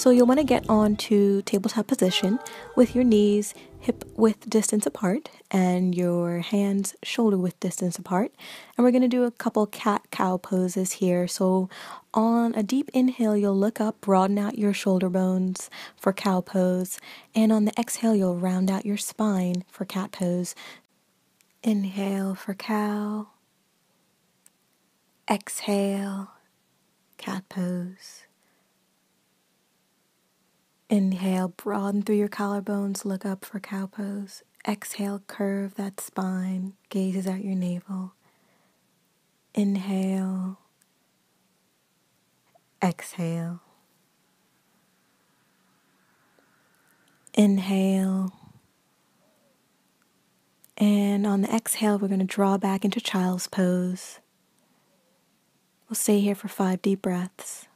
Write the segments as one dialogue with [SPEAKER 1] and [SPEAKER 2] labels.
[SPEAKER 1] So you'll want to get onto tabletop position with your knees hip width distance apart and your hands shoulder width distance apart. And we're going to do a couple cat-cow poses here. So on a deep inhale, you'll look up, broaden out your shoulder bones for cow pose. And on the exhale, you'll round out your spine for cat pose. Inhale for cow. Exhale, cat pose. Inhale, broaden through your collarbones, look up for cow pose. Exhale, curve that spine, gazes at your navel. Inhale, exhale. Inhale. And on the exhale, we're going to draw back into child's pose. We'll stay here for 5 deep breaths.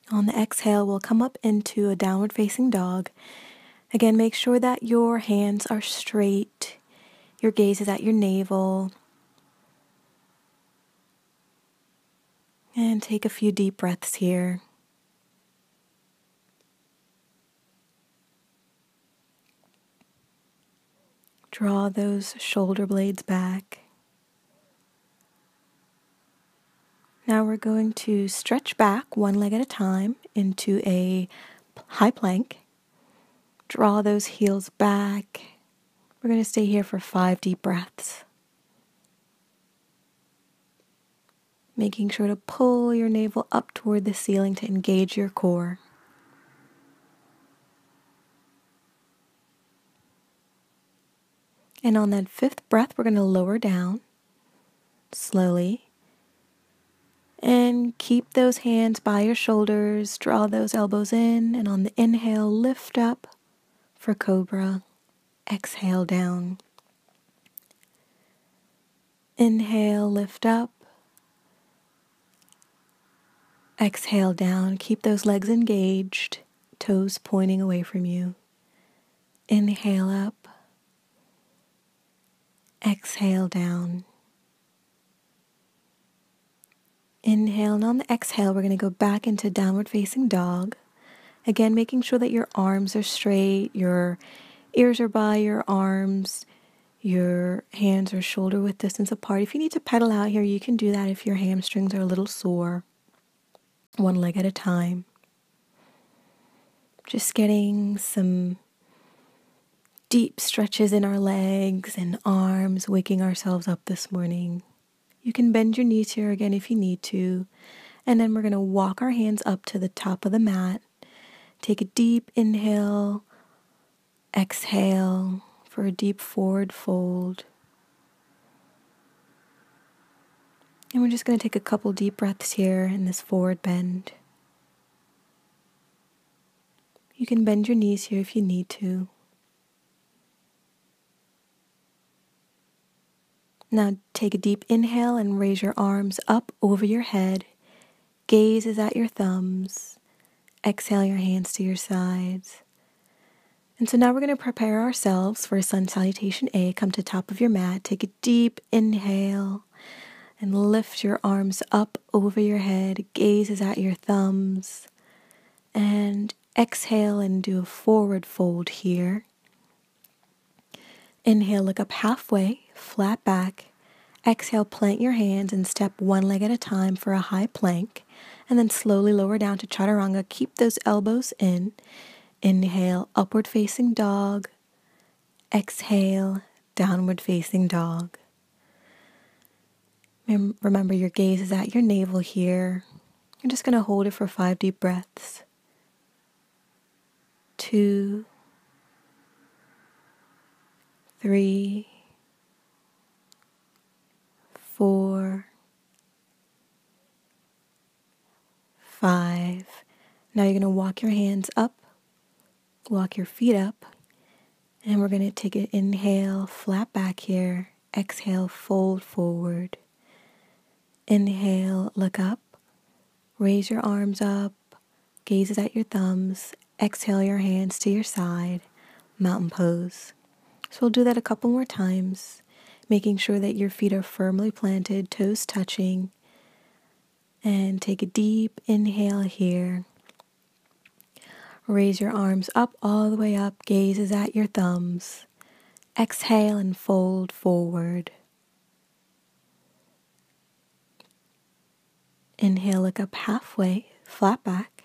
[SPEAKER 1] On the exhale, we'll come up into a downward facing dog. Again, make sure that your hands are straight, your gaze is at your navel. And take a few deep breaths here. Draw those shoulder blades back. Now we're going to stretch back one leg at a time into a high plank. Draw those heels back. We're going to stay here for 5 deep breaths. Making sure to pull your navel up toward the ceiling to engage your core. And on that 5th breath, we're going to lower down slowly. And keep those hands by your shoulders, draw those elbows in, and on the inhale, lift up for cobra. Exhale down. Inhale, lift up. Exhale down. Keep those legs engaged, toes pointing away from you. Inhale up. Exhale down. Inhale, and on the exhale, we're going to go back into downward facing dog. Again, making sure that your arms are straight, your ears are by your arms, your hands are shoulder width distance apart. If you need to pedal out here, you can do that if your hamstrings are a little sore. One leg at a time. Just getting some deep stretches in our legs and arms, waking ourselves up this morning. You can bend your knees here again if you need to. And then we're going to walk our hands up to the top of the mat. Take a deep inhale, exhale for a deep forward fold. And we're just going to take a couple deep breaths here in this forward bend. You can bend your knees here if you need to. Now take a deep inhale and raise your arms up over your head. Gaze is at your thumbs. Exhale your hands to your sides. And so now we're going to prepare ourselves for Sun Salutation A. Come to top of your mat. Take a deep inhale and lift your arms up over your head. Gaze is at your thumbs. And exhale and do a forward fold here. Inhale, look up halfway, flat back. Exhale, plant your hands and step one leg at a time for a high plank. And then slowly lower down to chaturanga. Keep those elbows in. Inhale, upward facing dog. Exhale, downward facing dog. Remember, your gaze is at your navel here. You're just going to hold it for 5 deep breaths. 2, 3, 4, 5. Now you're going to walk your hands up, walk your feet up, and we're going to take an inhale, flat back here. Exhale, fold forward. Inhale, look up, raise your arms up, gazes at your thumbs. Exhale your hands to your side, mountain pose. So we'll do that a couple more times, making sure that your feet are firmly planted, toes touching. And take a deep inhale here. Raise your arms up, all the way up, gazes at your thumbs. Exhale and fold forward. Inhale, look up halfway, flat back.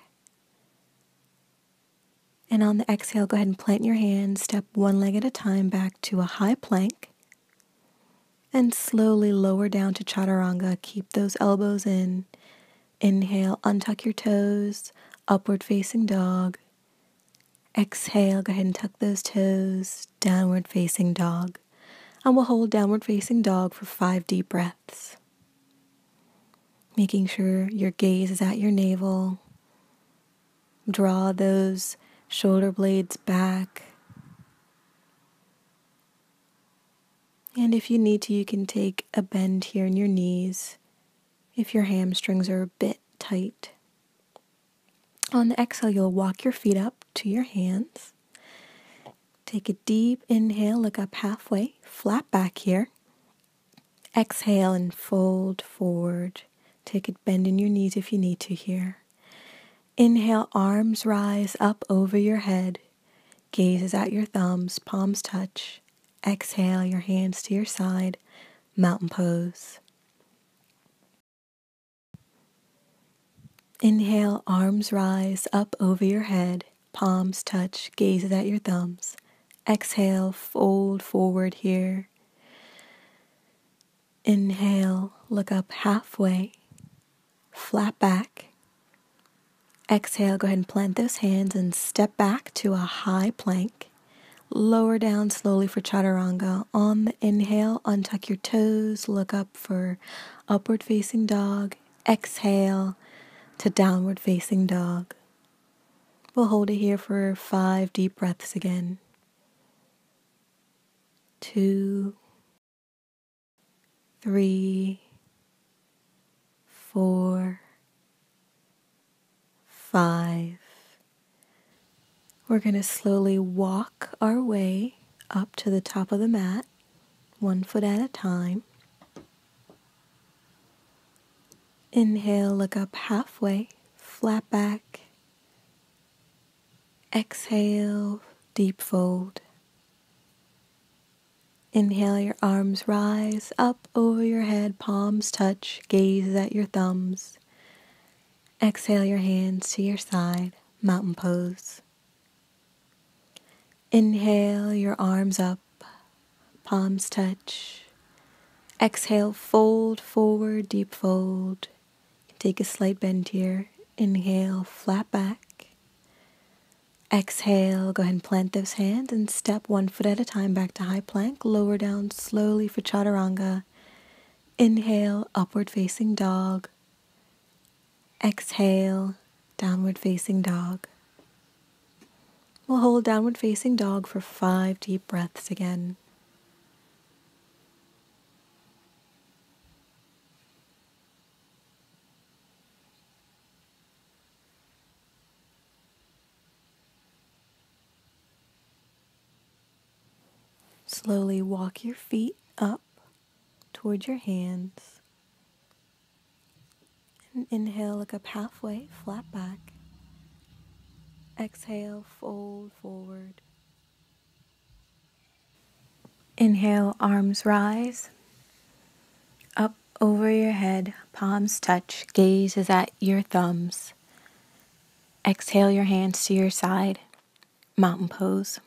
[SPEAKER 1] And on the exhale, go ahead and plant your hands, step one leg at a time back to a high plank. And slowly lower down to chaturanga. Keep those elbows in. Inhale, untuck your toes, upward facing dog. Exhale, go ahead and tuck those toes, downward facing dog. And we'll hold downward facing dog for 5 deep breaths. Making sure your gaze is at your navel. Draw those shoulder blades back. And if you need to, you can take a bend here in your knees if your hamstrings are a bit tight. On the exhale, you'll walk your feet up to your hands. Take a deep inhale, look up halfway, flat back here. Exhale and fold forward. Take a bend in your knees if you need to here. Inhale, arms rise up over your head. Gazes at your thumbs, palms touch. Exhale, your hands to your side, mountain pose. Inhale, arms rise up over your head, palms touch, gazes at your thumbs. Exhale, fold forward here. Inhale, look up halfway, flat back. Exhale, go ahead and plant those hands and step back to a high plank. Lower down slowly for chaturanga. On the inhale, untuck your toes, look up for upward facing dog. Exhale to downward facing dog. We'll hold it here for 5 deep breaths again. 2, 3, 4, 5. We're going to slowly walk our way up to the top of the mat, 1 foot at a time. Inhale, look up halfway, flat back. Exhale, deep fold. Inhale, your arms rise up over your head, palms touch, gaze at your thumbs. Exhale, your hands to your side, mountain pose. Inhale, your arms up, palms touch. Exhale, fold forward, deep fold. Take a slight bend here. Inhale, flat back. Exhale, go ahead and plant those hands and step 1 foot at a time back to high plank. Lower down slowly for chaturanga. Inhale, upward facing dog. Exhale, downward facing dog. We'll hold downward facing dog for 5 deep breaths again. Slowly walk your feet up towards your hands. And inhale, look up halfway, flat back. Exhale, fold forward. Inhale, arms rise up over your head, palms touch, gaze is at your thumbs. Exhale your hands to your side, mountain pose.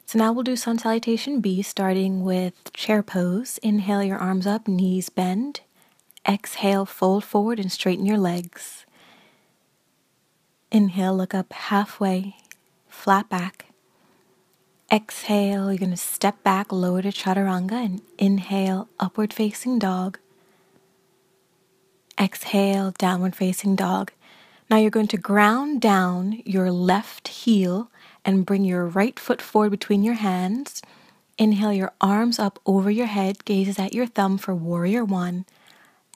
[SPEAKER 1] So now we'll do Sun Salutation B, starting with chair pose. Inhale your arms up, knees bend. Exhale, fold forward and straighten your legs. Inhale, look up halfway, flat back. Exhale, you're going to step back, lower to chaturanga, and inhale, upward facing dog. Exhale, downward facing dog. Now you're going to ground down your left heel and bring your right foot forward between your hands. Inhale your arms up over your head, gazes at your thumb for warrior 1.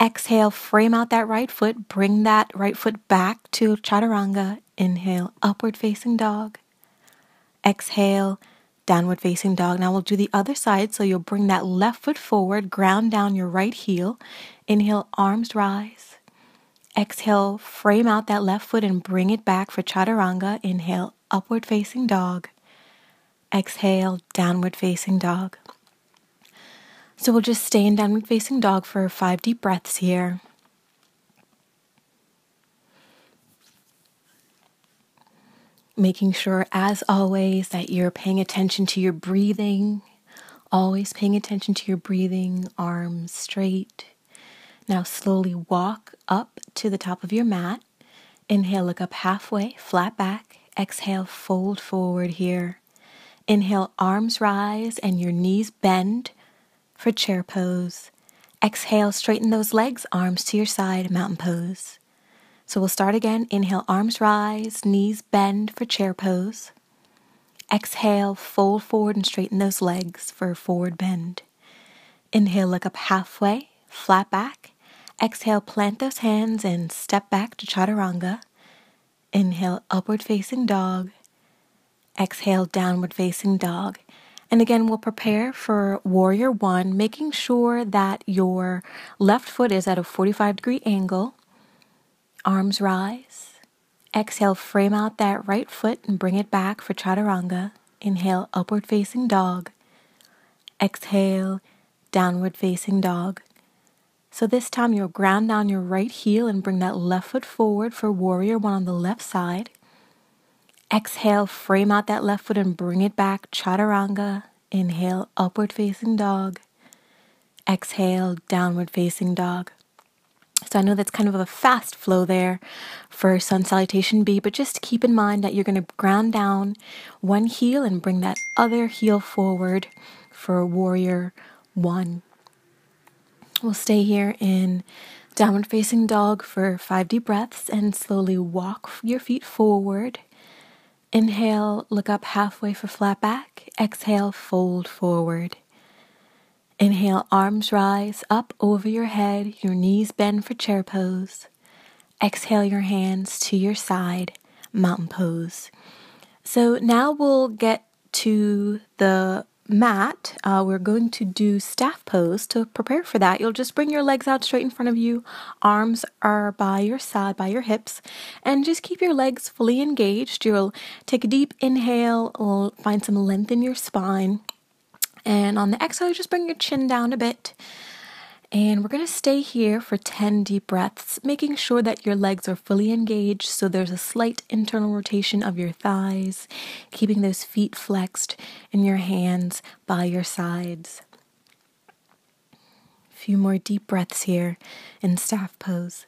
[SPEAKER 1] Exhale, frame out that right foot. Bring that right foot back to chaturanga. Inhale, upward facing dog. Exhale, downward facing dog. Now we'll do the other side. So you'll bring that left foot forward, ground down your right heel. Inhale, arms rise. Exhale, frame out that left foot and bring it back for chaturanga. Inhale, upward facing dog. Exhale, downward facing dog. So we'll just stay in downward facing dog for 5 deep breaths here. Making sure, as always, that you're paying attention to your breathing. Always paying attention to your breathing, arms straight. Now slowly walk up to the top of your mat. Inhale, look up halfway, flat back. Exhale, fold forward here. Inhale, arms rise and your knees bend for chair pose. Exhale, straighten those legs, arms to your side, mountain pose. So we'll start again. Inhale, arms rise, knees bend for chair pose. Exhale, fold forward and straighten those legs for forward bend. Inhale, look up halfway, flat back. Exhale, plant those hands and step back to chaturanga. Inhale, upward facing dog. Exhale, downward facing dog. And again, we'll prepare for warrior one, making sure that your left foot is at a 45-degree angle. Arms rise. Exhale, frame out that right foot and bring it back for chaturanga. Inhale, upward facing dog. Exhale, downward facing dog. So this time you'll ground down your right heel and bring that left foot forward for warrior one on the left side. Exhale, frame out that left foot and bring it back, chaturanga. Inhale, upward facing dog. Exhale, downward facing dog. So I know that's kind of a fast flow there for Sun Salutation B, but just keep in mind that you're going to ground down one heel and bring that other heel forward for warrior one. We'll stay here in downward facing dog for 5 deep breaths and slowly walk your feet forward. Inhale, look up halfway for flat back. Exhale, fold forward. Inhale, arms rise up over your head. Your knees bend for chair pose. Exhale your hands to your side, mountain pose. So now we'll get to the mat. We're going to do staff pose. To prepare for that, you'll just bring your legs out straight in front of you. Arms are by your side, by your hips, and just keep your legs fully engaged. You'll take a deep inhale, find some length in your spine, and on the exhale, just bring your chin down a bit. And we're going to stay here for 10 deep breaths, making sure that your legs are fully engaged so there's a slight internal rotation of your thighs, keeping those feet flexed and your hands by your sides. A few more deep breaths here in staff pose.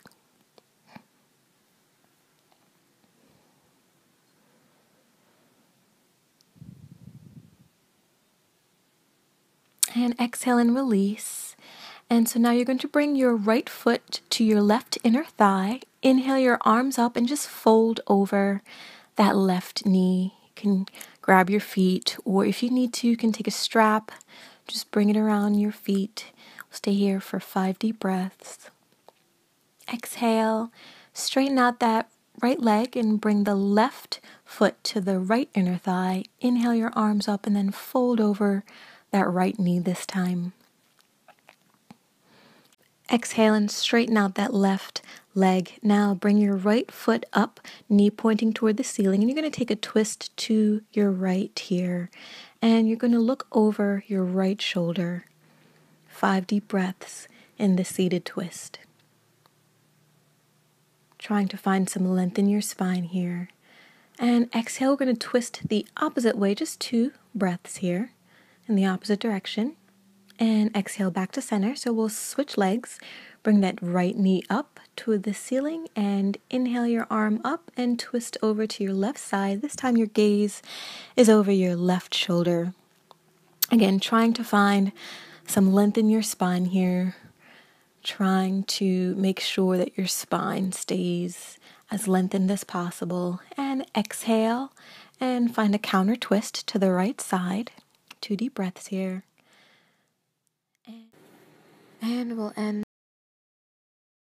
[SPEAKER 1] And exhale and release. And so now you're going to bring your right foot to your left inner thigh. Inhale your arms up and just fold over that left knee. You can grab your feet, or if you need to, you can take a strap. Just bring it around your feet. We'll stay here for 5 deep breaths. Exhale, straighten out that right leg and bring the left foot to the right inner thigh. Inhale your arms up and then fold over that right knee this time. Exhale and straighten out that left leg. Now bring your right foot up, knee pointing toward the ceiling, and you're going to take a twist to your right here. And you're going to look over your right shoulder. 5 deep breaths in the seated twist. Trying to find some length in your spine here. And exhale, we're going to twist the opposite way, just 2 breaths here in the opposite direction. And exhale back to center. So we'll switch legs. Bring that right knee up to the ceiling and inhale your arm up and twist over to your left side. This time your gaze is over your left shoulder. Again, trying to find some length in your spine here. Trying to make sure that your spine stays as lengthened as possible. And exhale and find a counter twist to the right side. 2 deep breaths here. And we'll end